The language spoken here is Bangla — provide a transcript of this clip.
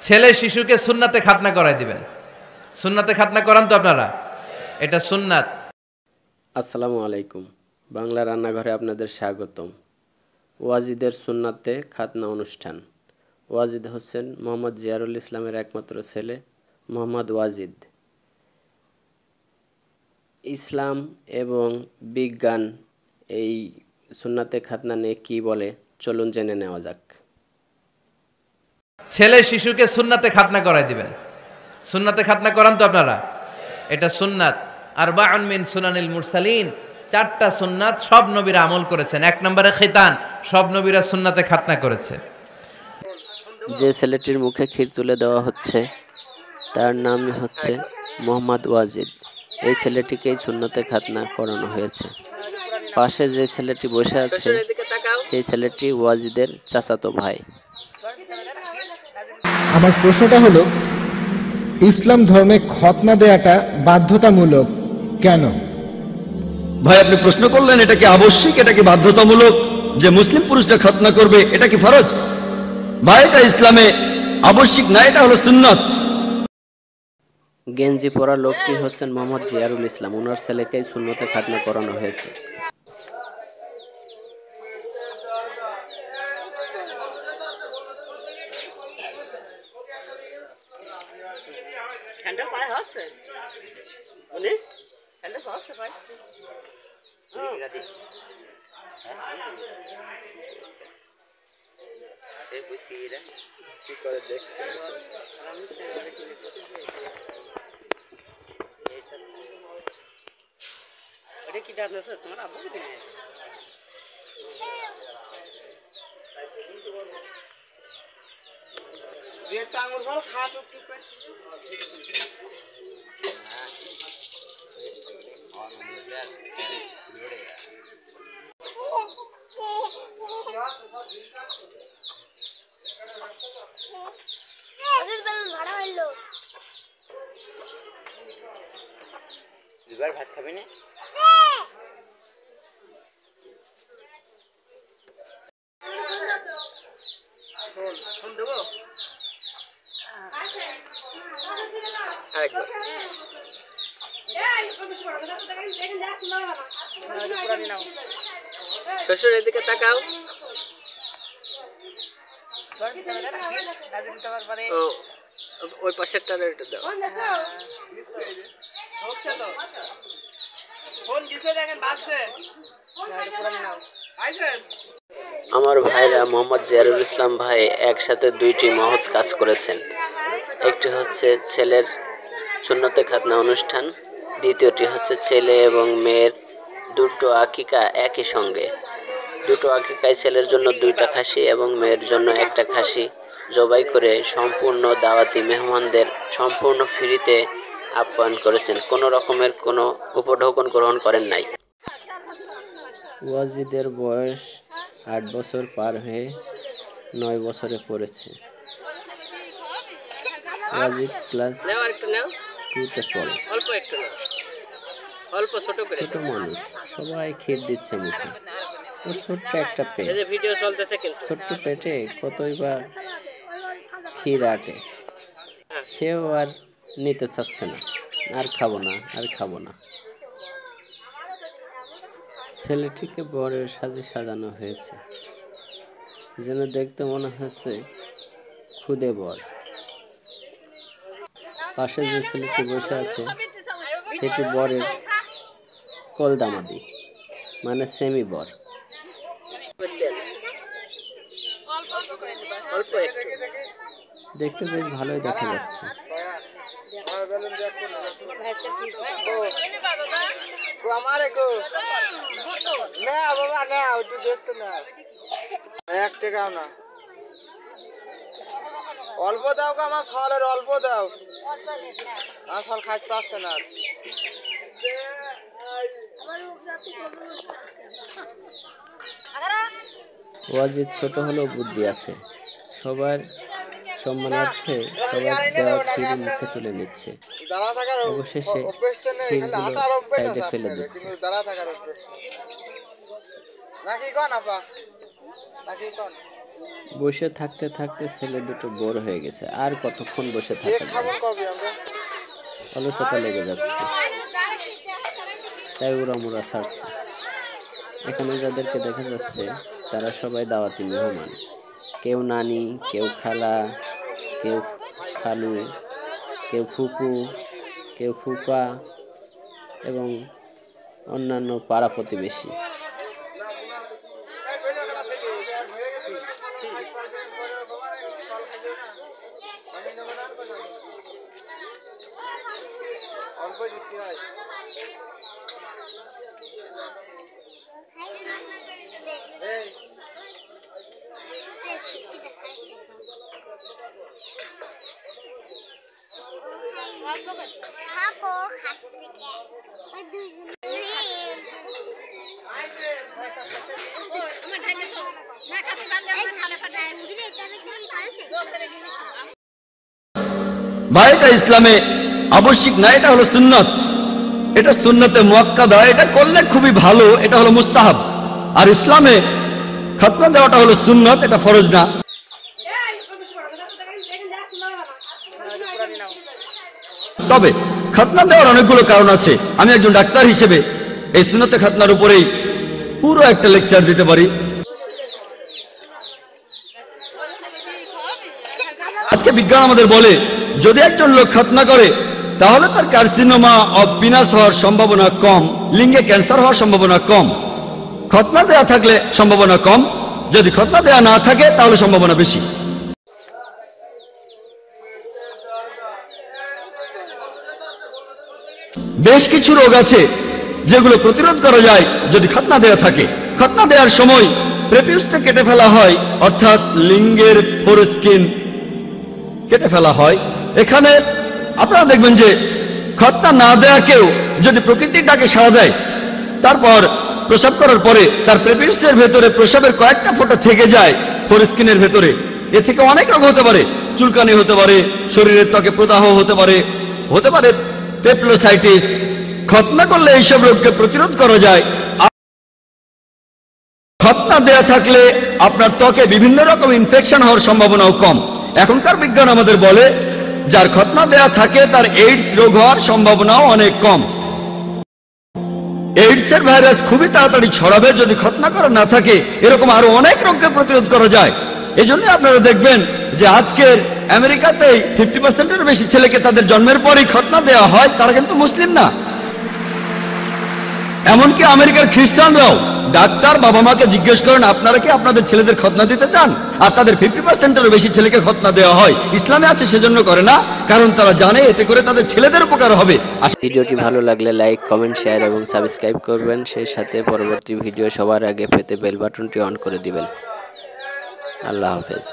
ছেলে শিশুকে সুন্নাতে খাতনা করাই দিবেন। সুন্নাতে খাতনা করান তো আপনারা, এটা সুন্নাত। আসসালামু আলাইকুম। বাংলা রান্নাঘরে আপনাদের স্বাগতম। ওয়াজিদের সুন্নাতে খাতনা অনুষ্ঠান। ওয়াজিদ হচ্ছেন মোহাম্মদ জিয়ারুল ইসলামের একমাত্র ছেলে মোহাম্মদ ওয়াজিদ। ইসলাম এবং বিজ্ঞান এই সুন্নাতে খাতনা নিয়ে কী বলে চলুন জেনে নেওয়া যাক। ছেলে শিশুকে সুন্নাতে খাতনা করাই দিবেন। সুন্নাতে খাতনা করান তো আপনারা, এটা সুন্নাত। আরবাউন মিন সুনানিল মুরসালিন, 4টা সুন্নাত সব নবীরা আমল করেছেন। 1 নম্বরে খিতান, সব নবীরা সুন্নাতে খাতনা করেছে। যে ছেলেটির মুখে ক্ষীর তুলে দেওয়া হচ্ছে তার নামই হচ্ছে মোহাম্মদ ওয়াজিদ। এই ছেলেটিকেই সুন্নাতে খাতনা করানো হয়েছে। পাশে যে ছেলেটি বসে আছে সেই ছেলেটি ওয়াজিদের চাচাতো ভাই। আমার প্রশ্নটা হলো, ইসলাম ধর্মে খতনা দেয়াটা বাধ্যতামূলক কেন? ভাই, আপনি প্রশ্ন করলেন এটা কি আবশ্যিক, এটা কি বাধ্যতামূলক যে মুসলিম পুরুষরা খতনা করবে, এটা কি ফরজ? ভাই, এটা ইসলামে আবশ্যিক না, এটা হলো সুন্নাত। গেঞ্জি পরা লোকটি হচ্ছেন মোহাম্মদ জিয়ারুল ইসলাম। ওনার ছেলেকেই সুন্নতে খাতনা করানো হয়েছে। ভাত খাবি না? শ্বশুর এদিকে তাকাও। ওই পাশেরটা একটু দাও। আমার ভাইরা মোহাম্মদ জিয়ারুল ইসলাম ভাই একসাথে 2টি মহৎ কাজ করেছেন। একটি হচ্ছে ছেলের সুন্নতে খাতনা অনুষ্ঠান, দ্বিতীয়টি হচ্ছে ছেলে এবং মেয়ের 2টো আকিকা একই সঙ্গে। 2টো আকিকায় ছেলের জন্য 2টা খাসি এবং মেয়ের জন্য 1টা খাসি জবাই করে সম্পূর্ণ দাওয়াতি মেহমানদের সম্পূর্ণ ফ্রিতে আপ্যায়ন করেছেন। কোনো রকমের কোনো উপঢৌকন গ্রহণ করেন নাই। ওয়াজিদের বয়স 8 বছর পার হয়ে 9 বছরে পড়েছে। ওয়াজিদ ক্লাস 2তে পড়ে। ছোট মানুষ, সবাই ক্ষীর দিচ্ছে মুখে। ওর ছোট্ট একটা পেট, ছোট্ট পেটে কতই বা ক্ষীর আটে। সেও আর নিতে চাচ্ছে না, আর খাবো না, আর খাবো না। ছেলেটিকে বরের সাজে সাজানো হয়েছে, যেন দেখতে মনে হচ্ছে খুদে বর। পাশে যে ছেলেটি বসে আছে সেটি বরের কলদামাদি, মানে সেমি বর। দেখতে বেশ ভালোই দেখা যাচ্ছে। অল্প দাও, আমার সলের অল্প দাও, আমার সল খাইতে পারছে না। ওয়াজিদ ছোট হলেও বুদ্ধি আছে। সবার সম্মানার্থে সবার দেওয়া ক্ষীর মুখে তুলে নিচ্ছে। অবশেষে ক্ষীরগুলো সাইডে ফেলে দিচ্ছে। নাকি কন আপা, নাকি কন বসে থাকতে থাকতে ছেলে দুটো বোর হয়ে গেছে, আর কতক্ষণ বসে থাকা যায়, অলসতা লেগে যাচ্ছে, তাই উড়ামুড়া ছাড়ছে। এখানে যাদেরকে দেখা যাচ্ছে তারা সবাই দাওয়াতি মেহমান, কেউ নানি, কেউ খালা, কেউ খালু, কেউ ফুপু, কেউ ফুপা এবং অন্যান্য পাড়া প্রতিবেশী। ভাই এটা ইসলামে আবশ্যিক না, এটা হলো সুন্নত। এটা সুন্নতে মুআক্কাদা, এটা করলে খুবই ভালো, এটা হলো মুস্তাহাব। আর ইসলামে খতনা দেওয়াটা হলো সুন্নত, এটা ফরজ না। তবে খতনা দেওয়ার অনেকগুলো কারণ আছে। আমি একজন ডাক্তার হিসেবে এই সুন্নতে খতনার উপরেই পুরো একটা লেকচার দিতে পারি। আজকে বিজ্ঞান আমাদের বলে যদি একজন লোক খতনা করে তাহলে তার কার্সিনোমা অব পিনাস হওয়ার সম্ভাবনা কম, লিঙ্গে ক্যান্সার হওয়ার সম্ভাবনা কম। খতনা দেয়া থাকলে সম্ভাবনা কম, যদি খতনা দেয়া না থাকে তাহলে সম্ভাবনা বেশি। বেশ কিছু রোগ আছে যেগুলো প্রতিরোধ করা যায় যদি খতনা দেয়া থাকে। খতনা দেওয়ার সময় প্রেপিউসটা কেটে ফেলা হয়, অর্থাৎ লিঙ্গের ফোরস্কিন কেটে ফেলা হয়। এখানে আপনারা দেখবেন যে খতনা না দেয়া কেউ যদি প্রকৃতির ডাকে সাড়া দেয়, তারপর প্রসাব করার পরে তার প্রেপিউসের ভেতরে প্রসাবের কয়েকটা ফোঁটা থেকে যায় ফোরস্কিনের ভেতরে, এ থেকে অনেক রোগ হতে পারে। চুলকানি হতে পারে, শরীরের ত্বকে প্রদাহ হতে পারে, হতে পারে পেপলোসাইটিস। খতনা করলে এইসব রোগকে প্রতিরোধ করা যায়। খতনা দেয়া থাকলে আপনার ত্বকে বিভিন্ন রকম ইনফেকশন হওয়ার সম্ভাবনাও কম। এখনকার বিজ্ঞান আমাদের বলে যার খতনা দেয়া থাকে তার এইডস রোগ হওয়ার সম্ভাবনাও অনেক কম। এইডসের ভাইরাস খুবই তাড়াতাড়ি ছড়াবে যদি খতনা করা না থাকে। এরকম আরো অনেক রোগকে প্রতিরোধ করা যায়। এজন্য আপনারা দেখবেন যে আজকের আমেরিকাতেই 50%-এর বেশি ছেলেকে তাদের জন্মের পরই খতনা দেওয়া হয়, তারা কিন্তু মুসলিম না। এমনকি আমেরিকার খ্রিস্টানরাও ডাক্তার বাবা মাকে জিজ্ঞেস করেন আপনারা কি আপনাদের ছেলেদের খতনা দিতে চান, আর তাদের 50%-এরও বেশি ছেলেকে খতনা দেওয়া হয়। ইসলামে আছে সেজন্য করে না, কারণ তারা জানে এতে করে তাদের ছেলেদের উপকার হবে। ভিডিওটি ভালো লাগলে লাইক, কমেন্ট, শেয়ার এবং সাবস্ক্রাইব করবেন। সেই সাথে পরবর্তী ভিডিও সবার আগে পেতে বেল বাটনটি অন করে দিবেন। আল্লাহ হাফেজ।